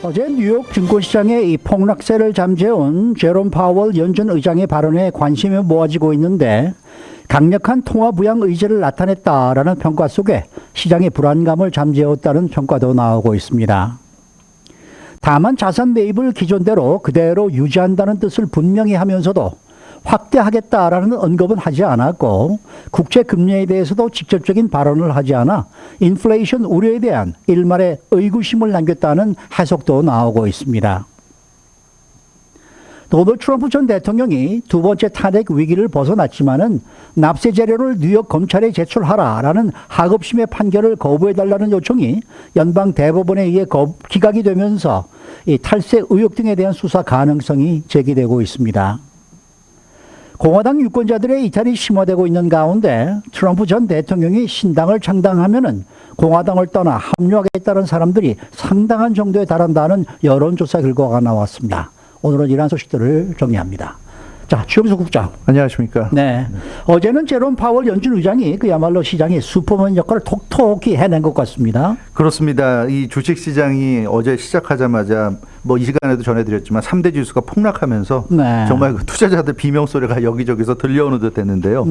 어제 뉴욕 증권시장의 이 폭락세를 잠재운 제롬 파월 연준 의장의 발언에 관심이 모아지고 있는데 강력한 통화 부양 의지를 나타냈다라는 평가 속에 시장의 불안감을 잠재웠다는 평가도 나오고 있습니다. 다만 자산 매입을 기존대로 그대로 유지한다는 뜻을 분명히 하면서도 확대하겠다라는 언급은 하지 않았고 국채 금리에 대해서도 직접적인 발언을 하지 않아 인플레이션 우려에 대한 일말의 의구심을 남겼다는 해석도 나오고 있습니다. 도널드 트럼프 전 대통령이 두 번째 탄핵 위기를 벗어났지만은 납세 자료를 뉴욕 검찰에 제출하라라는 하급심의 판결을 거부해달라는 요청이 연방 대법원에 의해 기각이 되면서 이 탈세 의혹 등에 대한 수사 가능성이 제기되고 있습니다. 공화당 유권자들의 이탈이 심화되고 있는 가운데 트럼프 전 대통령이 신당을 창당하면은 공화당을 떠나 합류하겠다는 사람들이 상당한 정도에 달한다는 여론조사 결과가 나왔습니다. 오늘은 이러한 소식들을 정리합니다. 자, 주영수 국장. 안녕하십니까. 네. 어제는 제롬 파월 연준 의장이 그야말로 시장의 슈퍼맨 역할을 톡톡히 해낸 것 같습니다. 그렇습니다. 이 주식시장이 어제 시작하자마자 뭐 이 시간에도 전해드렸지만 3대 지수가 폭락하면서 네. 정말 그 투자자들 비명소리가 여기저기서 들려오는 듯 했는데요.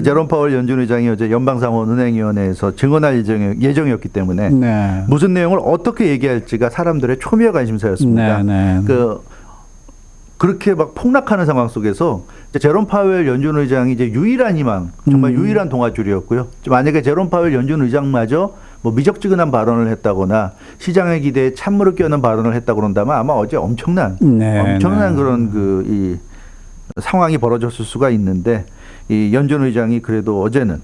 제롬 파월 연준 의장이 어제 연방상원은행위원회에서 증언할 예정이었기 때문에 네. 무슨 내용을 어떻게 얘기할지가 사람들의 초미의 관심사였습니다. 네. 그렇게 막 폭락하는 상황 속에서 제롬 파웰 연준 의장이 이제 유일한 희망, 정말 유일한 동아줄이었고요. 만약에 제롬 파웰 연준 의장마저 뭐 미적지근한 발언을 했다거나 시장의 기대에 찬물을 끼얹는 발언을 했다고 그런다면 아마 어제 엄청난 그런 이 상황이 벌어졌을 수가 있는데 이 연준 의장이 그래도 어제는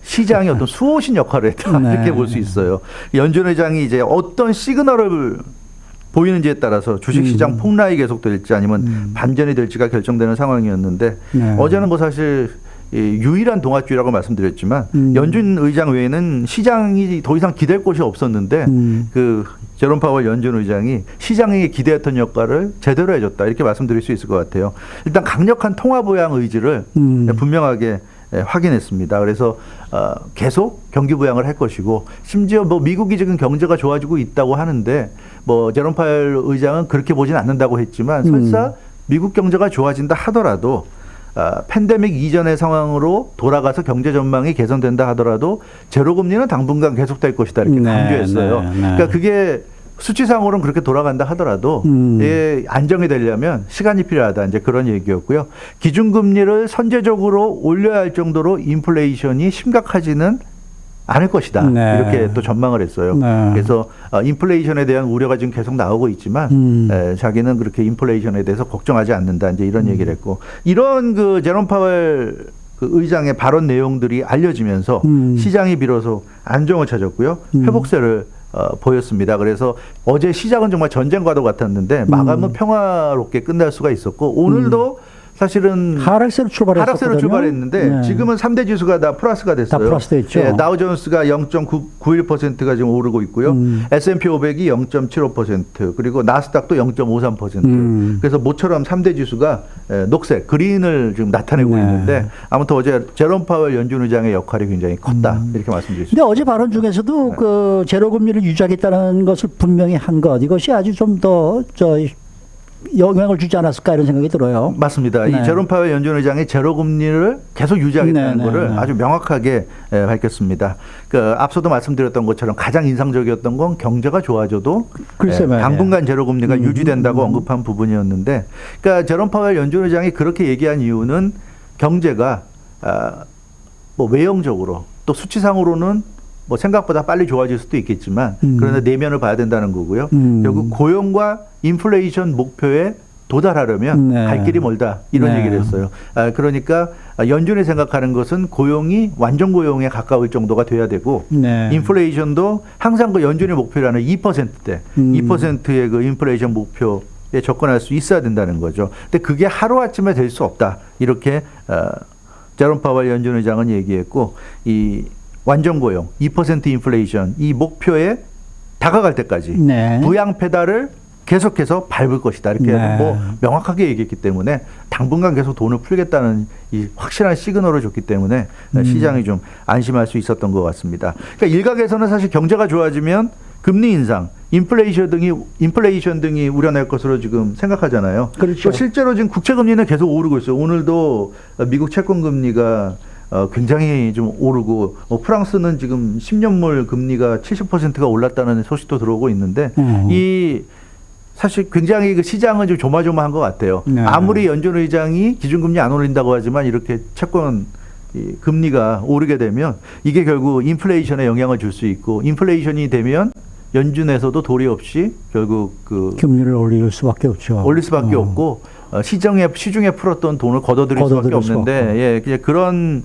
시장의 어떤 수호신 역할을 했다 이렇게 볼 수 있어요. 연준 의장이 이제 어떤 시그널을 보이는지에 따라서 주식시장 폭락이 계속될지 아니면 반전이 될지가 결정되는 상황이었는데 어제는 뭐 사실 유일한 동아줄이라고 말씀드렸지만 연준 의장 외에는 시장이 더 이상 기댈 곳이 없었는데 그 제롬 파월 연준 의장이 시장이 기대했던 역할을 제대로 해줬다 이렇게 말씀드릴 수 있을 것 같아요. 일단 강력한 통화 부양 의지를 분명하게 확인했습니다. 그래서 계속 경기 부양을 할 것이고 심지어 뭐 미국이 지금 경제가 좋아지고 있다고 하는데 뭐 제롬 파웰 의장은 그렇게 보진 않는다고 했지만 설사 미국 경제가 좋아진다 하더라도 팬데믹 이전의 상황으로 돌아가서 경제 전망이 개선된다 하더라도 제로 금리는 당분간 계속될 것이다 이렇게 강조했어요. 그러니까 그게 수치상으로는 그렇게 돌아간다 하더라도 안정이 되려면 시간이 필요하다 이제 그런 얘기였고요. 기준금리를 선제적으로 올려야 할 정도로 인플레이션이 심각하지는 않을 것이다 이렇게 또 전망을 했어요. 그래서 인플레이션에 대한 우려가 지금 계속 나오고 있지만 자기는 그렇게 인플레이션에 대해서 걱정하지 않는다 이제 이런 얘기를 했고 이런 그 제롬 파웰 그 의장의 발언 내용들이 알려지면서 시장이 비로소 안정을 찾았고요. 회복세를 보였습니다. 그래서 어제 시작은 정말 전쟁과도 같았는데 마감은 평화롭게 끝날 수가 있었고 오늘도 사실은 하락세로 출발했는데 지금은 3대 지수가 다 플러스가 됐어요. 다 플러스 됐죠. 다우존스가 0.91%가 지금 오르고 있고요. S&P 500이 0.75% 그리고 나스닥도 0.53%. 그래서 모처럼 3대 지수가 녹색, 그린을 지금 나타내고 있는데 아무튼 어제 제롬 파웰 연준 의장의 역할이 굉장히 컸다. 이렇게 말씀드릴 수 있습니다. 근데 어제 발언 중에서도 그 제로 금리를 유지하겠다는 것을 분명히 한 것 이것이 아주 좀 더 영향을 주지 않았을까 이런 생각이 들어요. 맞습니다. 이 제롬 파웰 연준 의장이 제로 금리를 계속 유지하겠다는 것을 아주 명확하게 밝혔습니다. 앞서도 말씀드렸던 것처럼 가장 인상적이었던 건 경제가 좋아져도 당분간 제로 금리가 유지된다고 언급한 부분이었는데, 그러니까 제롬 파웰 연준 의장이 그렇게 얘기한 이유는 경제가 뭐 외형적으로 또 수치상으로는 뭐 생각보다 빨리 좋아질 수도 있겠지만 그러나 내면을 봐야 된다는 거고요. 결국 고용과 인플레이션 목표에 도달하려면 갈 길이 멀다 이런 얘기를 했어요. 그러니까 연준이 생각하는 것은 고용이 완전 고용에 가까울 정도가 돼야 되고 인플레이션도 항상 그 연준의 목표라는 2%대 2%의 그 인플레이션 목표에 접근할 수 있어야 된다는 거죠. 근데 그게 하루아침에 될 수 없다 이렇게 제롬 파웰 연준 의장은 얘기했고 이 완전 고용, 2% 인플레이션 이 목표에 다가갈 때까지 부양 페달을 계속해서 밟을 것이다 이렇게 뭐 명확하게 얘기했기 때문에 당분간 계속 돈을 풀겠다는 이 확실한 시그널을 줬기 때문에 시장이 좀 안심할 수 있었던 것 같습니다. 그러니까 일각에서는 사실 경제가 좋아지면 금리 인상, 인플레이션 등이 우려날 것으로 지금 생각하잖아요. 그렇죠. 또 실제로 지금 국채 금리는 계속 오르고 있어요. 오늘도 미국 채권 금리가 굉장히 좀 오르고 프랑스는 지금 10년물 금리가 70%가 올랐다는 소식도 들어오고 있는데 이 사실 굉장히 그 시장은 좀 조마조마한 것 같아요. 네. 아무리 연준 의장이 기준금리 안 올린다고 하지만 이렇게 채권 이 금리가 오르게 되면 이게 결국 인플레이션에 영향을 줄 수 있고 인플레이션이 되면 연준에서도 도리 없이 결국 그 금리를 올릴 수밖에 없죠. 올릴 수밖에 없고 시중에 풀었던 돈을 걷어들일 수밖에 없는데 예, 그냥 그런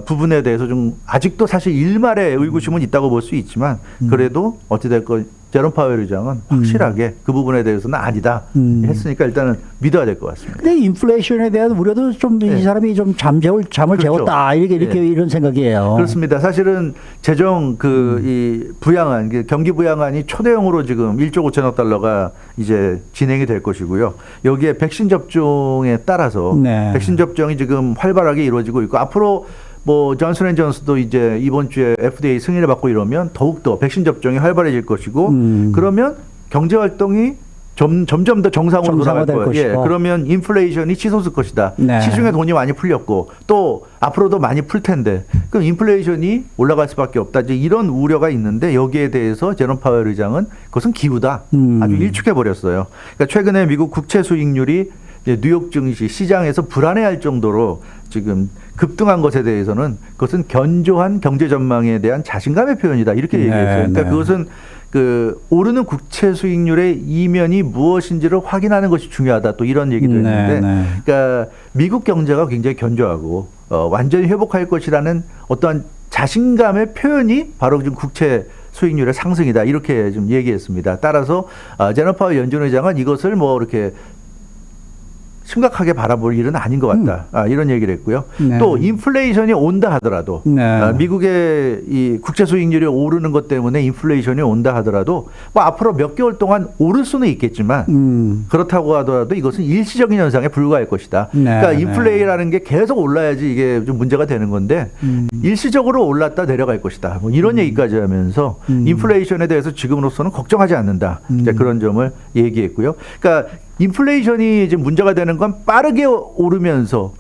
부분에 대해서 좀 아직도 사실 일말의 의구심은 있다고 볼 수 있지만 그래도 어찌됐건 제롬 파웰 의장은 확실하게 그 부분에 대해서는 아니다 했으니까 일단은 믿어야 될 것 같습니다. 근데 인플레이션에 대한 우려도 좀 이 네. 사람이 좀 잠을 그렇죠. 재웠다 이렇게 네. 이런 생각이에요. 그렇습니다. 사실은 재정 이 부양안, 경기 부양안이 초대형으로 지금 1조 5천억 달러가 이제 진행이 될 것이고요. 여기에 백신 접종에 따라서 네. 백신 접종이 지금 활발하게 이루어지고 있고 앞으로 뭐 존슨앤존슨도 이제 이번 주에 FDA 승인을 받고 이러면 더욱더 백신 접종이 활발해질 것이고 그러면 경제 활동이 점점 더 정상으로 돌아갈 거예요. 예, 그러면 인플레이션이 치솟을 것이다. 네. 시중에 돈이 많이 풀렸고 또 앞으로도 많이 풀 텐데 그럼 인플레이션이 올라갈 수밖에 없다. 이제 이런 우려가 있는데 여기에 대해서 제롬 파웰 의장은 그것은 기우다. 아주 일축해 버렸어요. 그러니까 최근에 미국 국채 수익률이 뉴욕 증시 시장에서 불안해할 정도로 지금 급등한 것에 대해서는 그것은 견조한 경제 전망에 대한 자신감의 표현이다 이렇게 얘기했어요. 그러니까 그것은 그 오르는 국채 수익률의 이면이 무엇인지를 확인하는 것이 중요하다 또 이런 얘기도 했는데 그러니까 미국 경제가 굉장히 견조하고 완전히 회복할 것이라는 어떠한 자신감의 표현이 바로 지금 국채 수익률의 상승이다 이렇게 좀 얘기했습니다. 따라서 제롬 파웰 연준 의장은 이것을 뭐 이렇게 심각하게 바라볼 일은 아닌 것 같다. 이런 얘기를 했고요. 네. 또 인플레이션이 온다 하더라도 미국의 이 국채 수익률이 오르는 것 때문에 인플레이션이 온다 하더라도 뭐 앞으로 몇 개월 동안 오를 수는 있겠지만 그렇다고 하더라도 이것은 일시적인 현상에 불과할 것이다. 그러니까 인플레이라는 게 계속 올라야지 이게 좀 문제가 되는 건데 일시적으로 올랐다 내려갈 것이다. 뭐 이런 얘기까지 하면서 인플레이션에 대해서 지금으로서는 걱정하지 않는다. 이제 그런 점을 얘기했고요. 그러니까 인플레이션이 지금 문제가 되는 건 빠르게 오르면서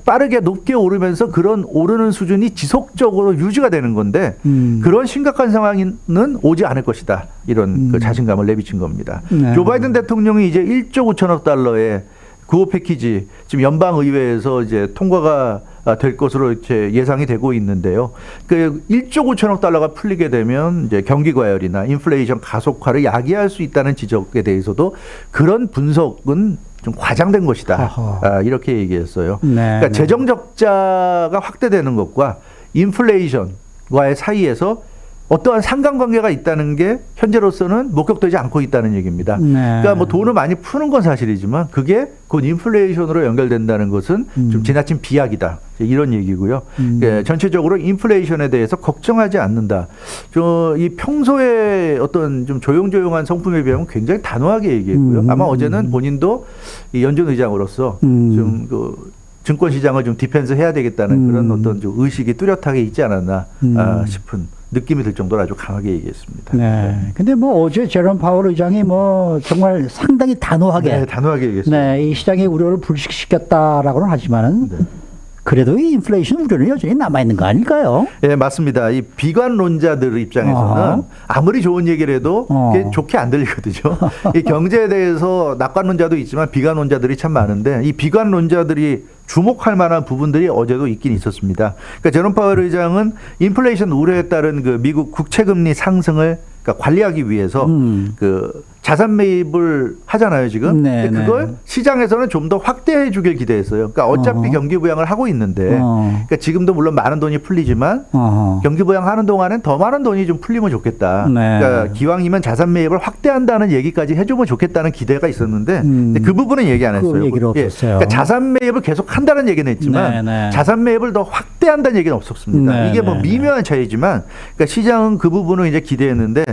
빠르게 높게 오르면서 그런 오르는 수준이 지속적으로 유지가 되는 건데 그런 심각한 상황은 오지 않을 것이다. 이런 그 자신감을 내비친 겁니다. 조 바이든 대통령이 이제 1조 5천억 달러의 구호 패키지 지금 연방 의회에서 이제 통과가 될 것으로 이제 예상이 되고 있는데요. 그 1조 5천억 달러가 풀리게 되면 이제 경기 과열이나 인플레이션 가속화를 야기할 수 있다는 지적에 대해서도 그런 분석은 좀 과장된 것이다. 이렇게 얘기했어요. 그러니까 재정 적자가 확대되는 것과 인플레이션과의 사이에서 어떠한 상관관계가 있다는 게 현재로서는 목격되지 않고 있다는 얘기입니다. 그러니까 뭐 돈을 많이 푸는 건 사실이지만 그게 곧 인플레이션으로 연결된다는 것은 좀 지나친 비약이다. 이런 얘기고요. 전체적으로 인플레이션에 대해서 걱정하지 않는다. 이 평소에 어떤 좀 조용조용한 성품에 비하면 굉장히 단호하게 얘기했고요. 아마 어제는 본인도 이 연준 의장으로서 좀 그 증권 시장을 좀 디펜스 해야 되겠다는 그런 어떤 좀 의식이 뚜렷하게 있지 않았나 싶은 느낌이 들 정도로 아주 강하게 얘기했습니다. 네. 근데 뭐 어제 제롬 파월 의장이 뭐 정말 상당히 단호하게 단호하게 얘기했습니다. 네, 이 시장의 우려를 불식시켰다라고는 하지만은 그래도 이 인플레이션 우려는 여전히 남아있는 거 아닐까요? 네, 맞습니다. 이 비관론자들 입장에서는 아무리 좋은 얘기를 해도 그게 좋게 안 들리거든요. 이 경제에 대해서 낙관론자도 있지만 비관론자들이 참 많은데 이 비관론자들이 주목할 만한 부분들이 어제도 있긴 있었습니다. 그러니까 제롬 파웰 의장은 인플레이션 우려에 따른 그 미국 국채금리 상승을 그러니까 관리하기 위해서 그 자산 매입을 하잖아요, 지금. 그걸 시장에서는 좀 더 확대해 주길 기대했어요. 그러니까 어차피 경기 부양을 하고 있는데 그러니까 지금도 물론 많은 돈이 풀리지만 경기 부양하는 동안엔 더 많은 돈이 좀 풀리면 좋겠다. 그러니까 기왕이면 자산 매입을 확대한다는 얘기까지 해주면 좋겠다는 기대가 있었는데 근데 그 부분은 얘기 안 했어요. 그러니까 자산 매입을 계속 한다는 얘기는 했지만 자산 매입을 더 확대한다는 얘기는 없었습니다. 이게 뭐 미묘한 차이지만 그러니까 시장은 그 부분을 이제 기대했는데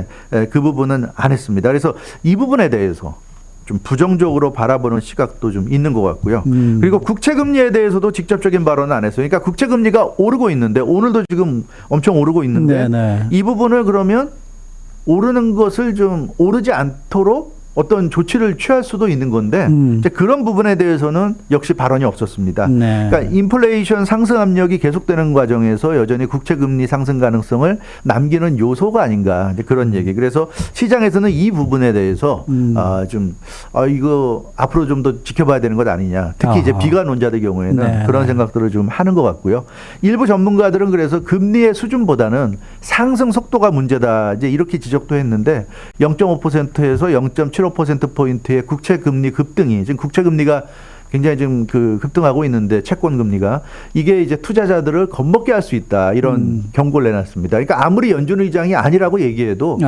그 부분은 안 했습니다. 그래서 이 부분에 대해서 좀 부정적으로 바라보는 시각도 좀 있는 것 같고요. 그리고 국채금리에 대해서도 직접적인 발언은 안 했어요. 그러니까 국채금리가 오르고 있는데 오늘도 지금 엄청 오르고 있는데 이 부분을 그러면 오르는 것을 좀 오르지 않도록 어떤 조치를 취할 수도 있는 건데 이제 그런 부분에 대해서는 역시 발언이 없었습니다. 네. 그러니까 인플레이션 상승 압력이 계속되는 과정에서 여전히 국채 금리 상승 가능성을 남기는 요소가 아닌가 이제 그런 얘기. 그래서 시장에서는 이 부분에 대해서 이거 앞으로 좀 더 지켜봐야 되는 것 아니냐. 특히 이제 비관론자들 경우에는 네. 그런 생각들을 좀 하는 것 같고요. 일부 전문가들은 그래서 금리의 수준보다는 상승 속도가 문제다. 이제 이렇게 지적도 했는데 0.5%에서 0.75%포인트의 국채 금리 급등이 지금 국채 금리가 굉장히 지금 급등하고 있는데 채권 금리가 이게 이제 투자자들을 겁먹게 할 수 있다. 이런 경고를 내놨습니다. 그러니까 아무리 연준 의장이 아니라고 얘기해도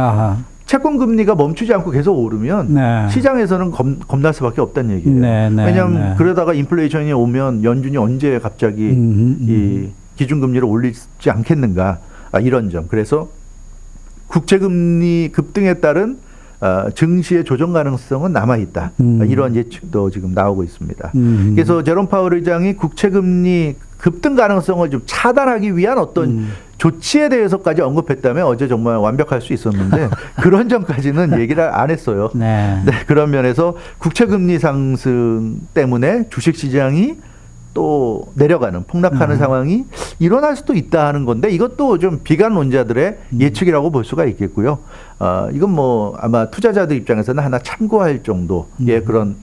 채권 금리가 멈추지 않고 계속 오르면 네. 시장에서는 겁날 수밖에 없다는 얘기예요. 네, 네, 왜냐하면 네. 그러다가 인플레이션이 오면 연준이 언제 갑자기 이 기준금리를 올리지 않겠는가 이런 점. 그래서 국채금리 급등에 따른 증시의 조정 가능성은 남아있다. 이런 예측도 지금 나오고 있습니다. 그래서 제롬 파월 의장이 국채금리 급등 가능성을 좀 차단하기 위한 어떤 조치에 대해서까지 언급했다면 어제 정말 완벽할 수 있었는데 그런 점까지는 얘기를 안 했어요. 네. 네, 그런 면에서 국채금리 상승 때문에 주식시장이 또 내려가는 폭락하는 상황이 일어날 수도 있다 하는 건데 이것도 좀 비관론자들의 예측이라고 볼 수가 있겠고요. 이건 뭐 아마 투자자들 입장에서는 하나 참고할 정도의 그런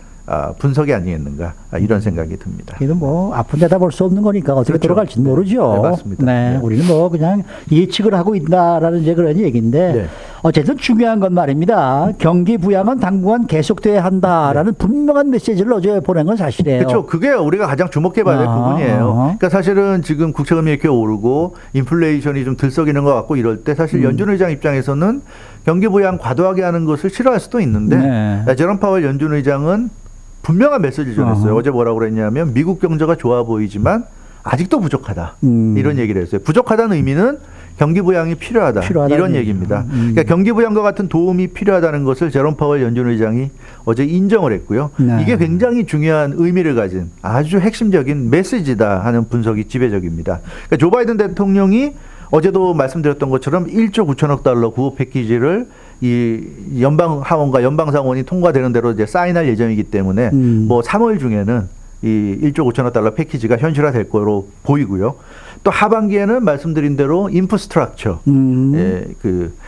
분석이 아니겠는가 이런 생각이 듭니다. 이건 뭐 아픈 데다 볼 수 없는 거니까 어떻게 그렇죠. 돌아갈지는 모르죠. 네, 맞습니다. 네, 네. 우리는 뭐 그냥 예측을 하고 있다라는 이제 그런 얘기인데 네. 어쨌든 중요한 건 말입니다. 경기 부양은 당분간 계속돼야 한다라는 분명한 메시지를 어제 보낸 건 사실이에요. 그렇죠. 그게 우리가 가장 주목해봐야 될 부분이에요. 그러니까 사실은 지금 국채금리 이렇게 오르고 인플레이션이 좀 들썩이는 것 같고 이럴 때 사실 연준 의장 입장에서는 경기 부양 과도하게 하는 것을 싫어할 수도 있는데 네. 제롬 파월 연준 의장은 분명한 메시지를 전했어요. 어제 뭐라고 그랬냐면 미국 경제가 좋아 보이지만 아직도 부족하다. 이런 얘기를 했어요. 부족하다는 의미는 경기 부양이 필요하다. 이런 얘기입니다. 그러니까 경기 부양과 같은 도움이 필요하다는 것을 제롬 파월 연준 의장이 어제 인정을 했고요. 네. 이게 굉장히 중요한 의미를 가진 아주 핵심적인 메시지다 하는 분석이 지배적입니다. 그러니까 조 바이든 대통령이 어제도 말씀드렸던 것처럼 1조 9천억 달러 구호 패키지를 이 연방 하원과 연방 상원이 통과되는 대로 이제 사인할 예정이기 때문에 뭐 3월 중에는 이 1조 5천억 달러 패키지가 현실화될 거로 보이고요. 또 하반기에는 말씀드린 대로 인프스트럭처,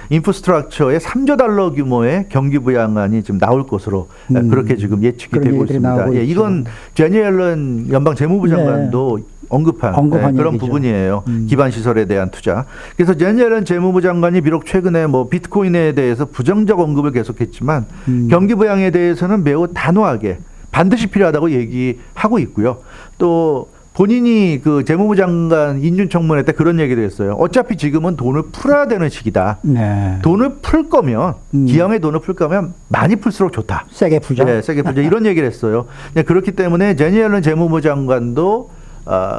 인프스트럭처의 3조 달러 규모의 경기 부양안이 지금 나올 것으로 그렇게 지금 예측이 되고 있습니다. 예, 이건 제니 옐런 연방 재무부 장관도 언급한 그런 얘기죠. 부분이에요. 기반 시설에 대한 투자. 그래서 제니 옐런 재무부 장관이 비록 최근에 뭐 비트코인에 대해서 부정적 언급을 계속했지만 경기 부양에 대해서는 매우 단호하게 반드시 필요하다고 얘기하고 있고요. 또 본인이 그 재무부 장관 인준 청문회 때 그런 얘기도 했어요. 어차피 지금은 돈을 풀어야 되는 시기다. 네. 돈을 풀 거면 기왕에 돈을 풀 거면 많이 풀수록 좋다. 세게 풀자. 네, 세게 풀자. 이런 얘기를 했어요. 네, 그렇기 때문에 제니 옐런 재무부 장관도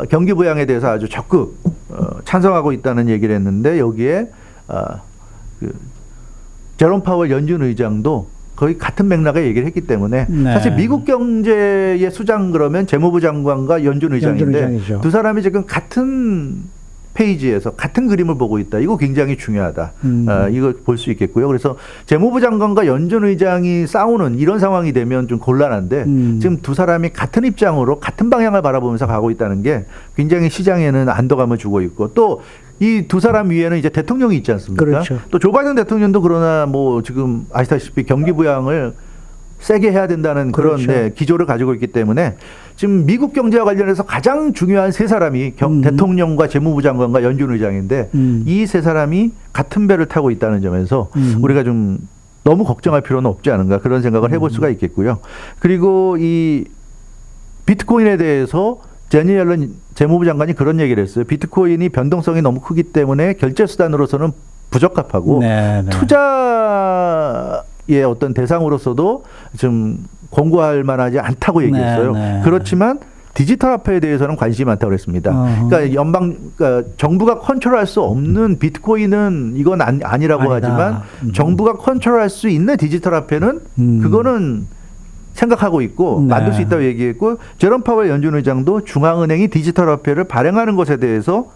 경기 부양에 대해서 아주 적극 찬성하고 있다는 얘기를 했는데 여기에 제롬 파월 연준 의장도 거의 같은 맥락의 얘기를 했기 때문에 사실 미국 경제의 수장 그러면 재무부 장관과 연준 의장인데 두 사람이 지금 같은 페이지에서 같은 그림을 보고 있다. 이거 굉장히 중요하다. 이걸 볼 수 있겠고요. 그래서 재무부 장관과 연준 의장이 싸우는 이런 상황이 되면 좀 곤란한데 지금 두 사람이 같은 입장으로 같은 방향을 바라보면서 가고 있다는 게 굉장히 시장에는 안도감을 주고 있고 또 이 두 사람 위에는 이제 대통령이 있지 않습니까? 그렇죠. 또 조 바이든 대통령도 그러나 뭐 지금 아시다시피 경기 부양을 세게 해야 된다는 그런 그렇죠. 기조를 가지고 있기 때문에 지금 미국 경제와 관련해서 가장 중요한 세 사람이 대통령과 재무부 장관과 연준 의장인데 이 세 사람이 같은 배를 타고 있다는 점에서 우리가 좀 너무 걱정할 필요는 없지 않은가 그런 생각을 해볼 수가 있겠고요. 그리고 이 비트코인에 대해서 제니 옐런 재무부 장관이 그런 얘기를 했어요. 비트코인이 변동성이 너무 크기 때문에 결제 수단으로서는 부적합하고 투자의 어떤 대상으로서도 좀 권고할 만하지 않다고 얘기했어요. 그렇지만 디지털 화폐에 대해서는 관심이 많다고 그랬습니다. 그러니까 정부가 컨트롤할 수 없는 비트코인은 이건 아니라고 하지만 정부가 컨트롤할 수 있는 디지털 화폐는 그거는 생각하고 있고 만들 수 있다고 얘기했고 제롬 파월 연준 의장도 중앙은행이 디지털 화폐를 발행하는 것에 대해서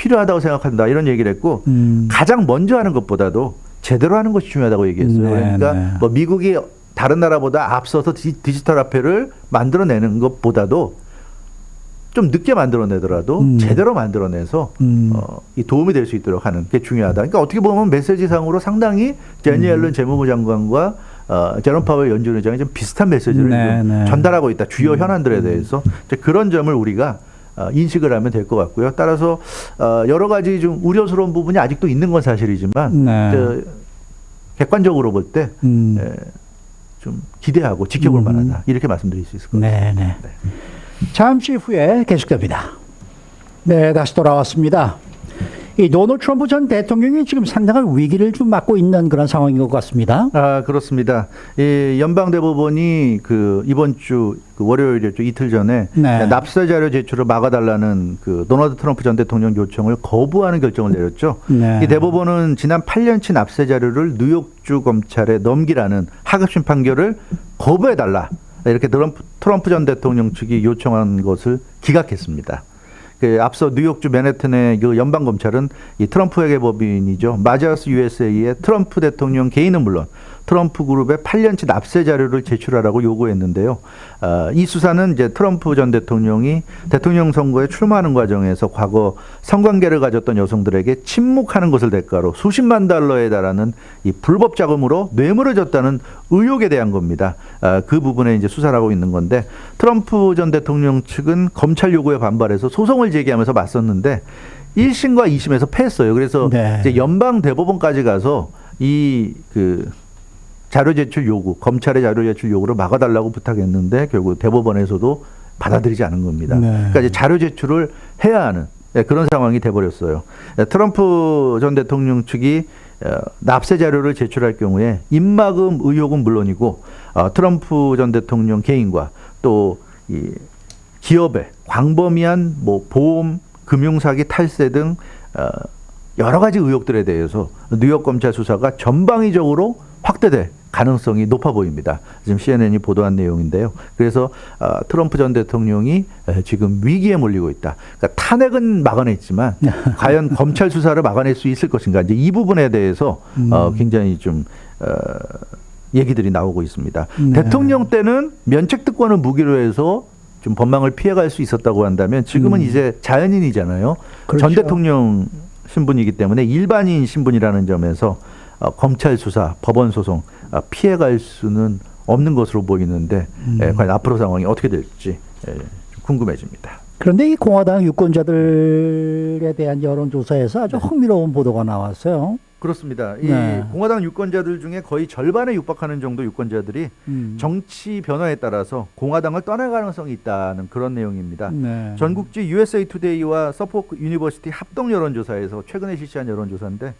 필요하다고 생각한다 이런 얘기를 했고 가장 먼저 하는 것보다도 제대로 하는 것이 중요하다고 얘기했어요. 네, 그러니까 네. 뭐 미국이 다른 나라보다 앞서서 디지털 화폐를 만들어내는 것보다도 좀 늦게 만들어내더라도 제대로 만들어내서 이 도움이 될 수 있도록 하는 게 중요하다. 그러니까 어떻게 보면 메시지상으로 상당히 제니 옐런 재무부 장관과 제롬 파월 연준 의장이 좀 비슷한 메시지를 네, 좀 네. 전달하고 있다. 주요 현안들에 대해서 이제 그런 점을 우리가 인식을 하면 될 것 같고요. 따라서 여러 가지 좀 우려스러운 부분이 아직도 있는 건 사실이지만 네. 객관적으로 볼 때 좀 기대하고 지켜볼 만하다. 이렇게 말씀드릴 수 있을 것 같습니다. 네네. 잠시 후에 계속됩니다. 네, 다시 돌아왔습니다. 이 도널드 트럼프 전 대통령이 지금 상당한 위기를 좀 맞고 있는 그런 상황인 것 같습니다. 그렇습니다. 이 연방대법원이 이번 주 월요일이었죠. 이틀 전에 네. 납세 자료 제출을 막아달라는 도널드 트럼프 전 대통령 요청을 거부하는 결정을 내렸죠. 네. 이 대법원은 지난 8년치 납세 자료를 뉴욕주 검찰에 넘기라는 하급심 판결을 거부해달라. 이렇게 트럼프 전 대통령 측이 요청한 것을 기각했습니다. 앞서 뉴욕주 맨해튼의 연방 검찰은 이 트럼프에게 법인이죠. 마자스 USA의 트럼프 대통령 개인은 물론 트럼프 그룹의 8년치 납세 자료를 제출하라고 요구했는데요. 이 수사는 이제 트럼프 전 대통령이 대통령 선거에 출마하는 과정에서 과거 성관계를 가졌던 여성들에게 침묵하는 것을 대가로 수십만 달러에 달하는 이 불법 자금으로 뇌물을 줬다는 의혹에 대한 겁니다. 그 부분에 이제 수사를 하고 있는 건데 트럼프 전 대통령 측은 검찰 요구에 반발해서 소송을 제기하면서 맞섰는데 1심과 2심에서 패했어요. 그래서 네. 이제 연방 대법원까지 가서 이 자료 제출 요구, 검찰의 자료 제출 요구를 막아달라고 부탁했는데 결국 대법원에서도 받아들이지 않은 겁니다. 네. 그러니까 이제 자료 제출을 해야 하는 그런 상황이 돼버렸어요. 트럼프 전 대통령 측이 납세 자료를 제출할 경우에 입막음 의혹은 물론이고 트럼프 전 대통령 개인과 또 이 기업의 광범위한 뭐 보험, 금융사기 탈세 등 여러 가지 의혹들에 대해서 뉴욕 검찰 수사가 전방위적으로 확대될 가능성이 높아 보입니다. 지금 CNN이 보도한 내용인데요. 그래서 트럼프 전 대통령이 지금 위기에 몰리고 있다. 그러니까 탄핵은 막아냈지만 과연 검찰 수사를 막아낼 수 있을 것인가? 이제 이 부분에 대해서 굉장히 좀 얘기들이 나오고 있습니다. 네. 대통령 때는 면책 특권을 무기로 해서 좀 법망을 피해갈 수 있었다고 한다면 지금은 이제 자연인이잖아요. 그렇죠. 전 대통령 신분이기 때문에 일반인 신분이라는 점에서 검찰 수사, 법원 소송 피해갈 수는 없는 것으로 보이는데 과연 앞으로 상황이 어떻게 될지 좀 궁금해집니다. 그런데 이 공화당 유권자들에 대한 여론조사에서 아주 흥미로운 보도가 나왔어요. 그렇습니다. 이 네. 공화당 유권자들 중에 거의 절반에 육박하는 정도 유권자들이 정치 변화에 따라서 공화당을 떠날 가능성이 있다는 그런 내용입니다. 네. 전국지 USA 투데이와 서포크 유니버시티 합동 여론조사에서 최근에 실시한 여론조사인데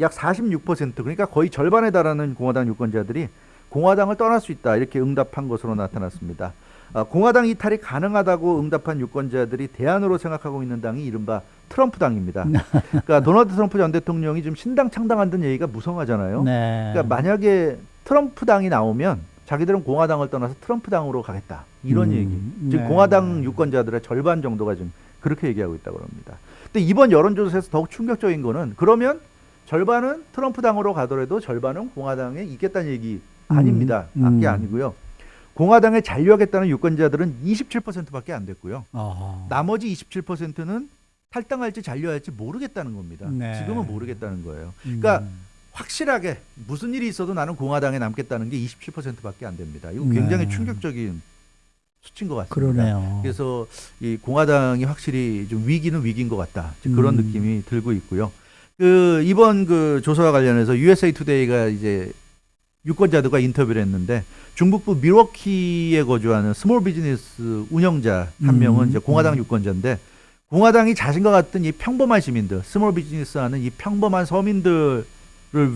약 46% 그러니까 거의 절반에 달하는 공화당 유권자들이 공화당을 떠날 수 있다 이렇게 응답한 것으로 나타났습니다. 공화당 이탈이 가능하다고 응답한 유권자들이 대안으로 생각하고 있는 당이 이른바 트럼프 당입니다. 그러니까 도널드 트럼프 전 대통령이 지금 신당 창당한다는 얘기가 무성하잖아요. 네. 그러니까 만약에 트럼프 당이 나오면 자기들은 공화당을 떠나서 트럼프 당으로 가겠다 이런 얘기. 즉 네. 공화당 유권자들의 절반 정도가 지금 그렇게 얘기하고 있다고 합니다. 근데 이번 여론조사에서 더욱 충격적인 거는 그러면 절반은 트럼프 당으로 가더라도 절반은 공화당에 있겠다는 얘기 아닙니다. 그게 아니고요. 공화당에 잔류하겠다는 유권자들은 27%밖에 안 됐고요. 나머지 27%는 탈당할지 잔류할지 모르겠다는 겁니다. 네. 지금은 모르겠다는 거예요. 그러니까 확실하게 무슨 일이 있어도 나는 공화당에 남겠다는 게 27%밖에 안 됩니다. 이거 굉장히 네. 충격적인 수치인 것 같습니다. 그러네요. 그래서 이 공화당이 확실히 좀 위기는 위기인 것 같다. 그런 느낌이 들고 있고요. 이번 조사와 관련해서 USA 투데이가 이제 유권자들과 인터뷰를 했는데 중북부 밀워키에 거주하는 스몰 비즈니스 운영자 한 명은 이제 공화당 유권자인데 공화당이 자신과 같은 이 평범한 시민들, 스몰 비즈니스 하는 이 평범한 서민들을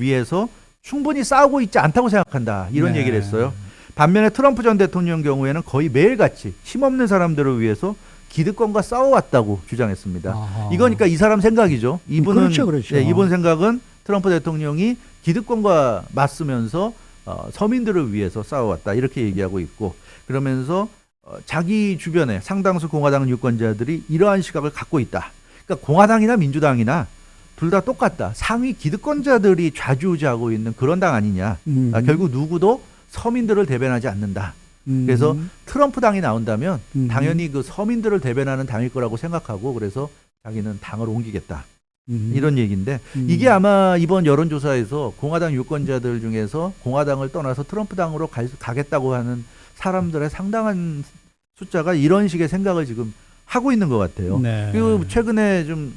위해서 충분히 싸우고 있지 않다고 생각한다. 이런 네. 얘기를 했어요. 반면에 트럼프 전 대통령 경우에는 거의 매일같이 힘없는 사람들을 위해서 기득권과 싸워왔다고 주장했습니다. 아하. 이거니까 이 사람 생각이죠. 이분은 그렇죠, 그렇죠. 예, 이분 생각은 트럼프 대통령이 기득권과 맞서면서 서민들을 위해서 싸워왔다 이렇게 얘기하고 있고 그러면서 자기 주변에 상당수 공화당 유권자들이 이러한 시각을 갖고 있다. 그러니까 공화당이나 민주당이나 둘 다 똑같다. 상위 기득권자들이 좌지우지하고 있는 그런 당 아니냐. 결국 누구도 서민들을 대변하지 않는다. 그래서 트럼프 당이 나온다면 당연히 그 서민들을 대변하는 당일 거라고 생각하고 그래서 자기는 당을 옮기겠다. 이런 얘기인데 이게 아마 이번 여론조사에서 공화당 유권자들 중에서 공화당을 떠나서 트럼프 당으로 가겠다고 하는 사람들의 상당한 숫자가 이런 식의 생각을 지금 하고 있는 것 같아요. 네. 그리고 최근에 좀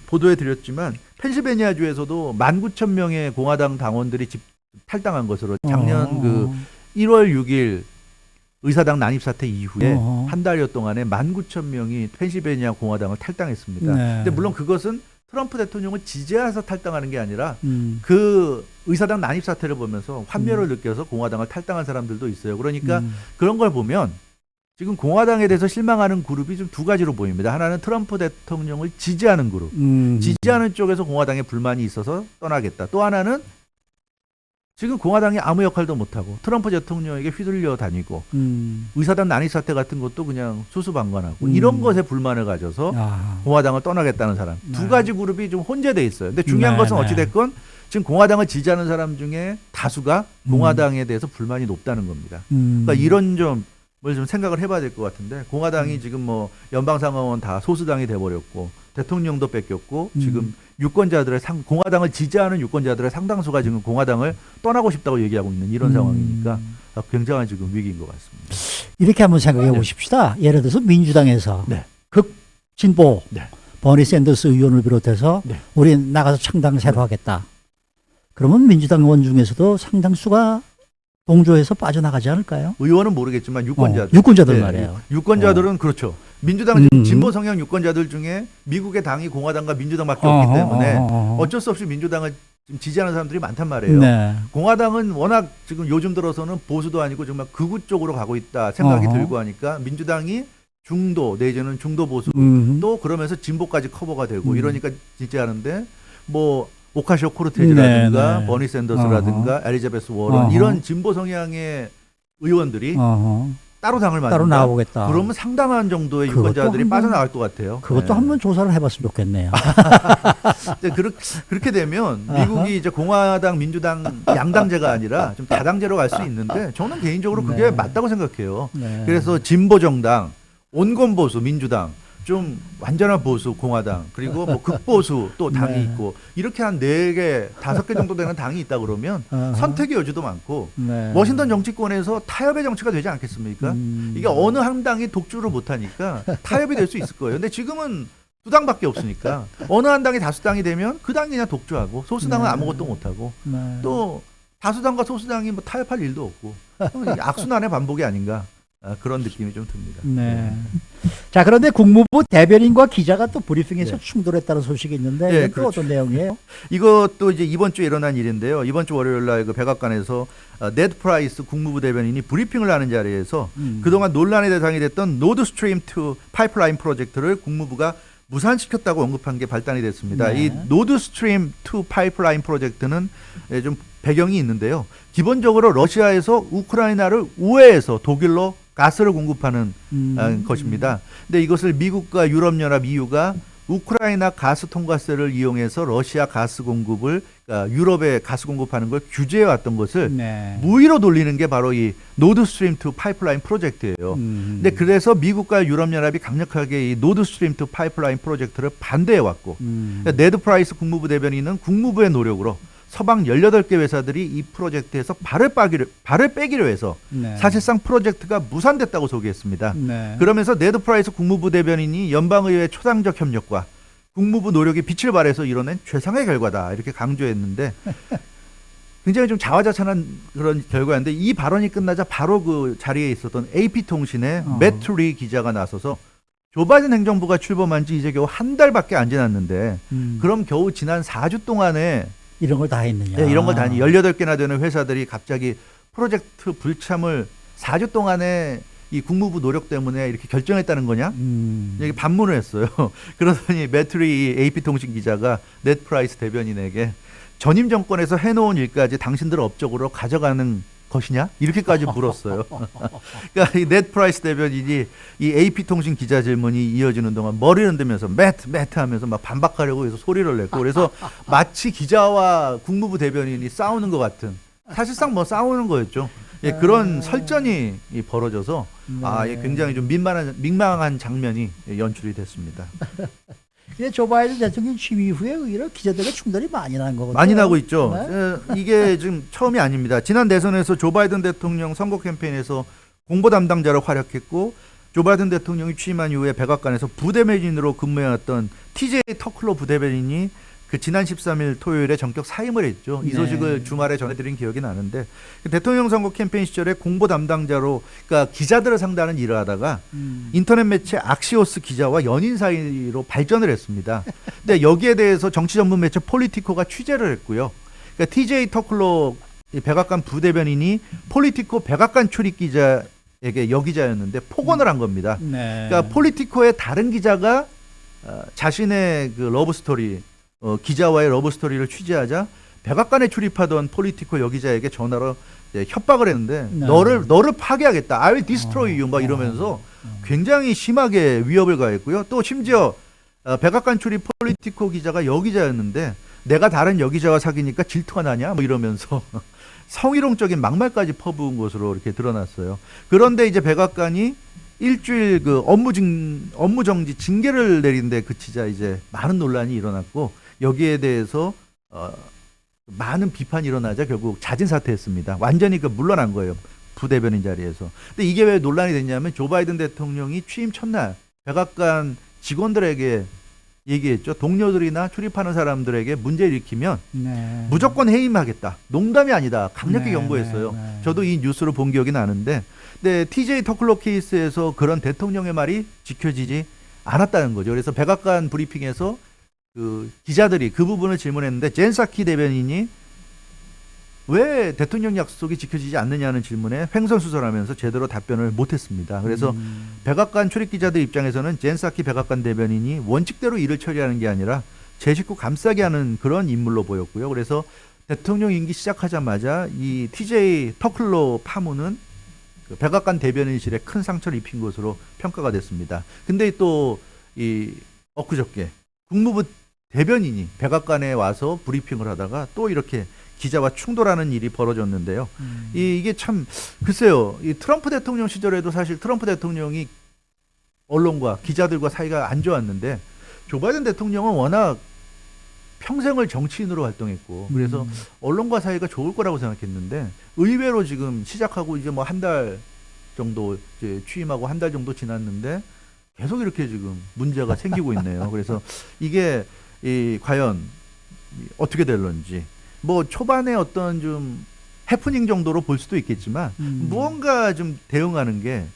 보도해 드렸지만 펜실베니아주에서도 19,000명의 공화당 당원들이 탈당한 것으로 작년 그 1월 6일 의사당 난입 사태 이후에 한 달여 동안에 19,000명이 펜실베니아 공화당을 탈당했습니다. 네. 근데 물론 그것은 트럼프 대통령을 지지해서 탈당하는 게 아니라 그 의사당 난입 사태를 보면서 환멸을 느껴서 공화당을 탈당한 사람들도 있어요. 그러니까 그런 걸 보면 지금 공화당에 대해서 실망하는 그룹이 좀 두 가지로 보입니다. 하나는 트럼프 대통령을 지지하는 그룹. 지지하는 쪽에서 공화당에 불만이 있어서 떠나겠다. 또 하나는 지금 공화당이 아무 역할도 못하고 트럼프 대통령에게 휘둘려 다니고 의사당 난입 사태 같은 것도 그냥 수수방관하고 이런 것에 불만을 가져서 공화당을 떠나겠다는 사람. 두 가지 그룹이 좀 혼재돼 있어요. 근데 중요한 것은 어찌됐건 지금 공화당을 지지하는 사람 중에 다수가 공화당에 대해서 불만이 높다는 겁니다. 그러니까 이런 점을 좀 생각을 해봐야 될 것 같은데 공화당이 지금 뭐 연방상하원 다 소수당이 돼버렸고 대통령도 뺏겼고 지금 유권자들의 공화당을 지지하는 유권자들의 상당수가 지금 공화당을 떠나고 싶다고 얘기하고 있는 이런 상황이니까 굉장한 지금 위기인 것 같습니다. 이렇게 한번 생각해 보십시다. 예를 들어서 민주당에서 네. 극진보 네. 버니 샌더스 의원을 비롯해서 네. 우리 나가서 창당을 새로 하겠다. 그러면 민주당 의원 중에서도 상당수가 동조해서 빠져나가지 않을까요? 의원은 모르겠지만 유권자들. 유권자들 네. 말이에요. 유권자들은 그렇죠. 민주당 진보 성향 유권자들 중에 미국의 당이 공화당과 민주당밖에 없기 때문에 어쩔 수 없이 민주당을 지지하는 사람들이 많단 말이에요. 네. 공화당은 워낙 지금 요즘 들어서는 보수도 아니고 정말 극우 쪽으로 가고 있다 생각이 들고 하니까 민주당이 중도 내지는 중도 보수 또 그러면서 진보까지 커버가 되고 이러니까 지지하는데 뭐 오카시오 코르테즈라든가 버니 샌더스라든가 엘리자베스 워런 이런 진보 성향의 의원들이 따로 당을 만든다. 따로 나오겠다. 그러면 상당한 정도의 유권자들이 빠져나갈 것 같아요. 그것도 한번 조사를 해봤으면 좋겠네요. 그렇게 되면 미국이 이제 공화당, 민주당 양당제가 아니라 좀 다당제로 갈 수 있는데 저는 개인적으로 그게 맞다고 생각해요. 그래서 진보 정당, 온건 보수 민주당, 좀 완전한 보수 공화당 그리고 뭐 극보수 또 당이 있고 이렇게 한 4개, 5개 정도 되는 당이 있다 그러면 선택의 여지도 많고 워싱턴 정치권에서 타협의 정치가 되지 않겠습니까? 이게 어느 한 당이 독주를 못하니까 타협이 될 수 있을 거예요. 근데 지금은 두 당밖에 없으니까 어느 한 당이 다수당이 되면 그 당이 그냥 독주하고 소수당은 아무것도 못하고 또 다수당과 소수당이 뭐 타협할 일도 없고 악순환의 반복이 아닌가. 그런 느낌이 좀 듭니다. 네. 자, 그런데 국무부 대변인과 기자가 또 브리핑에서 충돌했다는 소식이 있는데 이건 또 그렇죠. 어떤 내용이에요? 이것도 이제 이번 주에 일어난 일인데요. 이번 주 월요일 날 그 백악관에서 네드 프라이스 국무부 대변인이 브리핑을 하는 자리에서 그동안 논란의 대상이 됐던 노드스트림 2 파이프라인 프로젝트를 국무부가 무산시켰다고 언급한 게 발단이 됐습니다. 이 노드스트림 2 파이프라인 프로젝트는 좀 배경이 있는데요. 기본적으로 러시아에서 우크라이나를 우회해서 독일로 가스를 공급하는 것입니다. 근데 이것을 미국과 유럽연합 EU가 우크라이나 가스 통과세를 이용해서 러시아 가스 공급을 유럽에 가스 공급하는 걸 규제해 왔던 것을 무위로 돌리는 게 바로 이 노드스트림 2 파이프라인 프로젝트예요. 근데 그래서 미국과 유럽연합이 강력하게 이 노드스트림 2 파이프라인 프로젝트를 반대해 왔고 네드 프라이스 국무부 대변인은 국무부의 노력으로 서방 18개 회사들이 이 프로젝트에서 발을 빼기로 해서 사실상 프로젝트가 무산됐다고 소개했습니다. 그러면서 네드 프라이스 국무부 대변인이 연방의회 초당적 협력과 국무부 노력이 빛을 발해서 이뤄낸 최상의 결과다 이렇게 강조했는데 굉장히 좀 자화자찬한 그런 결과인데 이 발언이 끝나자 바로 그 자리에 있었던 AP통신의 매트 리 기자가 나서서 조 바이든 행정부가 출범한 지 이제 겨우 한 달밖에 안 지났는데 그럼 겨우 지난 4주 동안에 이런 걸 다 했느냐. 네, 이런 걸 다 18개나 되는 회사들이 갑자기 프로젝트 불참을 4주 동안에 이 국무부 노력 때문에 이렇게 결정했다는 거냐? 이게 반문을 했어요. 그러더니 매트리 AP통신 기자가 네드 프라이스 대변인에게 전임 정권에서 해놓은 일까지 당신들 업적으로 가져가는 것이냐? 이렇게까지 물었어요. 그러니까 이 넷 프라이스 대변인이 이 AP통신 기자 질문이 이어지는 동안 머리를 흔들면서 매트 하면서 막 반박하려고 해서 소리를 냈고 그래서 마치 기자와 국무부 대변인이 싸우는 것 같은 사실상 뭐 싸우는 거였죠. 예, 그런 설전이 벌어져서 예, 굉장히 좀 민망한 장면이 연출이 됐습니다. 근데 조 바이든 대통령 취임 이후에 의외로 기자들과 충돌이 많이 난 거거든요. 많이 나고 있죠. 네? 이게 지금 처음이 아닙니다. 지난 대선에서 조 바이든 대통령 선거 캠페인에서 공보 담당자로 활약했고 조 바이든 대통령이 취임한 이후에 백악관에서 부대변인으로 근무해왔던 TJ 터클로 부대변인이 그 지난 13일 토요일에 전격 사임을 했죠. 이 소식을 주말에 전해드린 기억이 나는데 대통령 선거 캠페인 시절에 공보 담당자로 그러니까 기자들을 상대하는 일을 하다가 인터넷 매체 악시오스 기자와 연인 사이로 발전을 했습니다. 근데 여기에 대해서 정치 전문 매체 폴리티코가 취재를 했고요. 그러니까 TJ 터클로 백악관 부대변인이 폴리티코 백악관 출입 기자에게 여기자였는데 폭언을 한 겁니다. 그러니까 폴리티코의 다른 기자가 자신의 그 러브 스토리 기자와의 러브 스토리를 취재하자 백악관에 출입하던 폴리티코 여기자에게 전화로 협박을 했는데 너를 파괴하겠다. I will destroy you 막 이러면서 굉장히 심하게 위협을 가했고요. 또 심지어 백악관 출입 폴리티코 기자가 여기자였는데 내가 다른 여기자와 사귀니까 질투가 나냐 뭐 이러면서 성희롱적인 막말까지 퍼부은 것으로 이렇게 드러났어요. 그런데 이제 백악관이 일주일 그 업무 정지 징계를 내린데 그치자 이제 많은 논란이 일어났고 여기에 대해서 많은 비판이 일어나자 결국 자진 사퇴했습니다. 완전히 그 물러난 거예요. 부대변인 자리에서. 근데 이게 왜 논란이 됐냐면 조 바이든 대통령이 취임 첫날 백악관 직원들에게 얘기했죠. 동료들이나 출입하는 사람들에게 문제 일으키면 무조건 해임하겠다. 농담이 아니다. 강력히 경고했어요. 저도 이 뉴스를 본 기억이 나는데 근데 TJ 터클로 케이스에서 그런 대통령의 말이 지켜지지 않았다는 거죠. 그래서 백악관 브리핑에서 그 기자들이 그 부분을 질문했는데 젠 사키 대변인이 왜 대통령 약속이 지켜지지 않느냐는 질문에 횡설수설하면서 제대로 답변을 못했습니다. 그래서 백악관 출입 기자들 입장에서는 젠 사키 백악관 대변인이 원칙대로 일을 처리하는 게 아니라 제 식구 감싸게 하는 그런 인물로 보였고요. 그래서 대통령 임기 시작하자마자 이 TJ 터클로 파문은 그 백악관 대변인실에 큰 상처를 입힌 것으로 평가가 됐습니다. 근데 또 이 엊그저께 국무부 대변인이 백악관에 와서 브리핑을 하다가 또 이렇게 기자와 충돌하는 일이 벌어졌는데요. 이게 참 글쎄요. 이 트럼프 대통령 시절에도 사실 트럼프 대통령이 언론과 기자들과 사이가 안 좋았는데 조 바이든 대통령은 워낙 평생을 정치인으로 활동했고 그래서 언론과 사이가 좋을 거라고 생각했는데 의외로 지금 시작하고 이제 뭐 한 달 정도 이제 취임하고 한 달 정도 지났는데 계속 이렇게 지금 문제가 생기고 있네요. 그래서 이게 과연 어떻게 될런지 뭐 초반에 어떤 좀 해프닝 정도로 볼 수도 있겠지만 무언가 좀 대응하는 게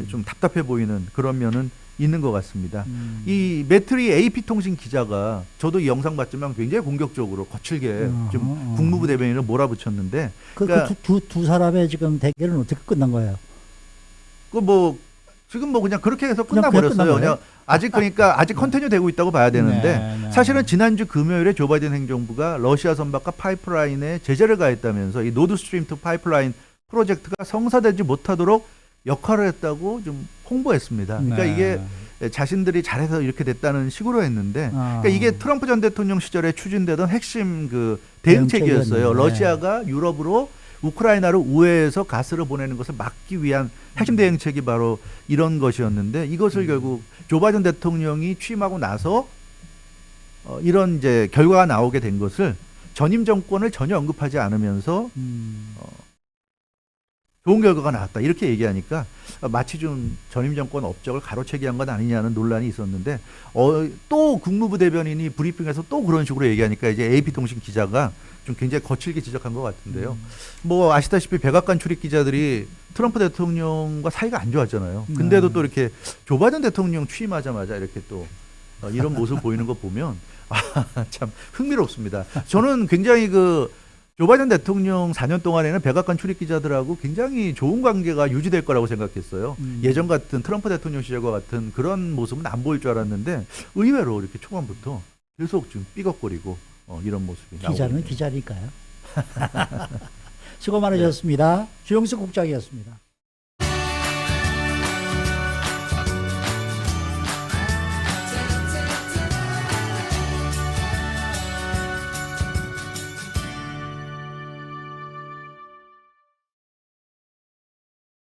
좀 답답해 보이는 그런 면은 있는 것 같습니다. 이 매트리 AP통신 기자가 저도 이 영상 봤지만 굉장히 공격적으로 거칠게 좀 국무부 대변인을 몰아붙였는데 그러니까 두 사람의 지금 대결은 어떻게 끝난 거예요? 지금 그냥 그렇게 해서 끝나버렸어요. 그냥 아직 컨티뉴 되고 있다고 봐야 되는데 사실은 지난주 금요일에 조 바이든 행정부가 러시아 선박과 파이프라인에 제재를 가했다면서 이 노드스트림 2 파이프라인 프로젝트가 성사되지 못하도록 역할을 했다고 좀 홍보했습니다. 그러니까 이게 자신들이 잘해서 이렇게 됐다는 식으로 했는데 그러니까 이게 트럼프 전 대통령 시절에 추진되던 핵심 그 대응책이었어요. 러시아가 유럽으로 우크라이나를 우회해서 가스를 보내는 것을 막기 위한 핵심 대응책이 바로 이런 것이었는데 이것을 결국 조 바이든 대통령이 취임하고 나서 이런 이제 결과가 나오게 된 것을 전임 정권을 전혀 언급하지 않으면서 좋은 결과가 나왔다 이렇게 얘기하니까 마치 좀 전임 정권 업적을 가로채기 한 건 아니냐는 논란이 있었는데 또 국무부 대변인이 브리핑에서 또 그런 식으로 얘기하니까 이제 AP통신 기자가 좀 굉장히 거칠게 지적한 것 같은데요. 뭐 아시다시피 백악관 출입 기자들이 트럼프 대통령과 사이가 안 좋았잖아요. 근데도 또 이렇게 조 바이든 대통령 취임하자마자 이렇게 또 이런 모습 보이는 거 보면 참 흥미롭습니다. 저는 굉장히 조 바이든 대통령 4년 동안에는 백악관 출입 기자들하고 굉장히 좋은 관계가 유지될 거라고 생각했어요. 예전 같은 트럼프 대통령 시절과 같은 그런 모습은 안 보일 줄 알았는데 의외로 이렇게 초반부터 계속 좀 삐걱거리고 이런 모습이 나오고 기자는 기자니까요. 수고 많으셨습니다. 주영수 국장이었습니다.